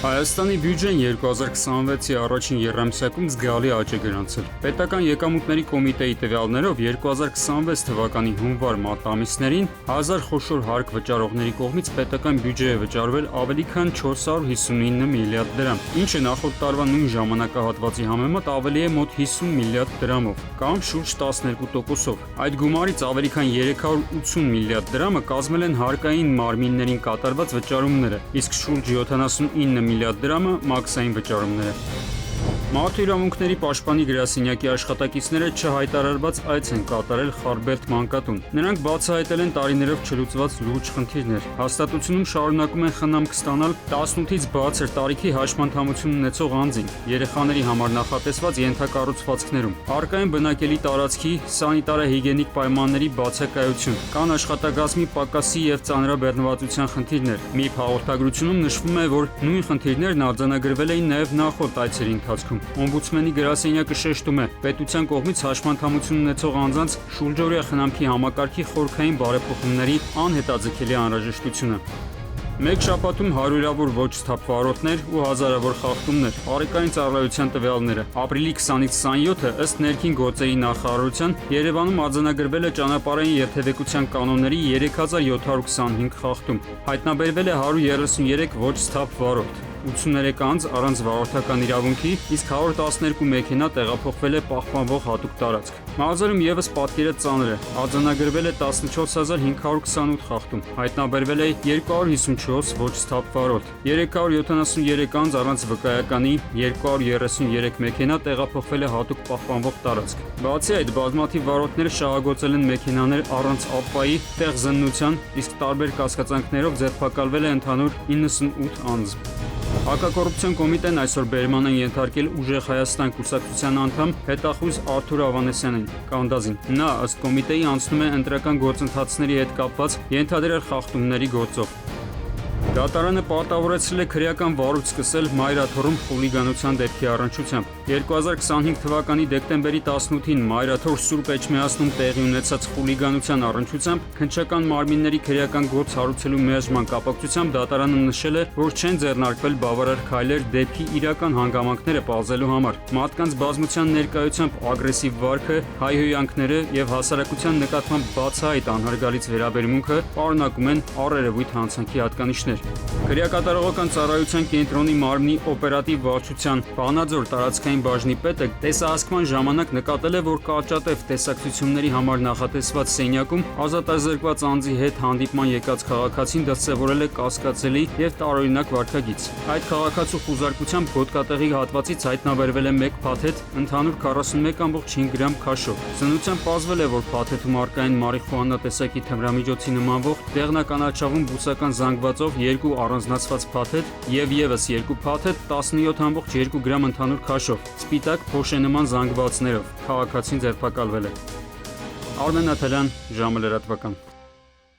Հայաստանի բյուջեն 2026-ի առաջին եռամսյակում զգալի աճ է գրանցել։ Պետական եկամուտների կոմիտեի տվյալներով 2026 թվականի հունվար-մարտ ամիսներին 1000 խոշոր հարկ վճարողների կողմից պետական բյուջե է վճարվել ավելի քան 459 միլիարդ դրամ, ինչը նախորդ տարվա նույն ժամանակահատվածի համեմատ ավելի է մոտ 50 միլիարդ դրամով, կամ շուրջ 12%-ով։ Այդ գումարից ավելի քան 380 միլիարդ դրամը կազմել են հարկային մարմիններին կատարված վճարումները, իսկ շուրջ 79 միլիարդ դրամը մաքսային վճարումները։ Մարդու իրավունքների պաշտպանի գրասենյակի աշխատակիցները չհայտարարված այց են կատարել Խարբերդ մանկատուն։ Նրանք բացահայտել են տարիներով չլուծված լուրջ խնդիրներ։ Հաստատությունում շարունակում են խնամք ստանալ 18-ից բարձր տարիքի հաշմանդամություն ունեցող անձինք, երեխաների համար նախատեսված ենթակառուցվածքներում, առկա են բնակելի տարածքի սանիտարահիգիենիկ պայմանների բացակայություն, կան աշխատակազմի պակասի եւ ծանրաբեռնվածության խնդիրներ։ ՄԻՊ հաղորդագրությունում նշվում է, որ նույն խնդիրներն արձանագրվել էին նաեւ նախորդ այցերի ընթացքում։ Օմբուդսմենի գրասենյակը շեշտում է, պետության կողմից հաշմանդամություն ունեցող անձանց շուրջօրյա խնամքի համակարգի խորքային բարեփոխումների անհետաձգելի անհրաժեշտությունը։ Մեկ շաբաթում հարյուրավոր ոչ սթափ վարորդներ ու հազարավոր խախտումներ։ Առիկային ծառայության տվյալները։ Ապրիլի 20-ից 27-ը ըստ ներքին գործերի նախարարության Երևանում արձանագրվել է ճանապարհային երթևեկության կանոնների 3725 խախտում։ Հայտնաբերվել է 133 ոչ սթափ վարորդ։ 83 անձ առանց վարորդական իրավունքի, իսկ 112 մեքենա տեղափոխվել է պահպանվող հատուկ տարածք։ Մազերում եւս պատկերը ծանր է։ Արձանագրվել է 14528 խախտում։ Հայտնաբերվել է 254 ոչ սթափ վարորդ։ 373 անձ առանց վկայականի, 233 մեքենա տեղափոխվել է հատուկ պահպանվող տարածք։ Բացի այդ, բազմաթիվ վարորդները շահագործել են մեքենաներ առանց ապայի, տեղզննության, իսկ տարբեր կասկածանքներով ձերբակալվել է ընդհանուր 98 անձ։ Հակակոռուպցիոն կոմիտեն այսօր բերման են ենթարկել Ուժեղ Հայաստան կուսակցության անդամ հետախույզ Արթուր Ավանեսյանին, Կանդազին։ Նա ըստ կոմիտեի անցնում է ընտրական գործընթացների հետ կապված ենթադրյալ խախտումների գործով։ Դատարանը պարտավորեցրել է քրեական վարույթ սկսել Մայրաթոռում խուլիգանության դեպքի առնչությամբ։ 2025 թվականի դեկտեմբերի 18-ին Մայրաթոռ Սուրբ Էջմիածնում տեղի ունեցած խուլիգանության առնչությամբ քննչական մարմինների քրեական գործ հարուցելու մերժման կապակցությամբ դատարանը նշել է, որ չեն ձեռնարկվել բավարար քայլեր դեպքի իրական հանգամանքները պարզելու համար։ Մարդկանց բազմության ներկայությամբ ագրեսիվ վարքը, հայհոյանքները եւ հասարակության նկատմամբ բացահայտ անհարգալից վերաբերմունքը պարունակում են առերևույթ հանցանքի հատկանիշներ։ Քրեակատարողական ծառայության կենտրոնի մարմնի օպերատիվ վարչության Վանաձոր տարածքային բաժնի պետը տեսահասկման ժամանակ նկատել է, որ կարճատև տեսակցությունների համար նախատեսված սենյակում ազատազրկված անձի հետ հանդիպման եկած քաղաքացին դրսևորել է կասկածելի եւ տարօրինակ վարքագիծ։ Այդ քաղաքացու խուզարկությամբ գոտկատեղի հատվածից հայտնաբերվել է 1 փաթեթ, ընդհանուր 41.5 գրամ քաշով։ Սնուցությամբ պարզվել է, որ փաթեթում առկա են մարիխուանա տեսակի թմրամիջոցի նմանվող դեղնականաչավուն բուսական զանգվածով 2 առանձնացված փաթեթ եւ եւս 2 փաթեթ 17.2 գրամ ընդհանուր քաշով, սպիտակ փոշենման զանգվածներով։ Քաղաքացին ձերբակալվել է։ Արմեն Աթալյան, ժամը լրատվական։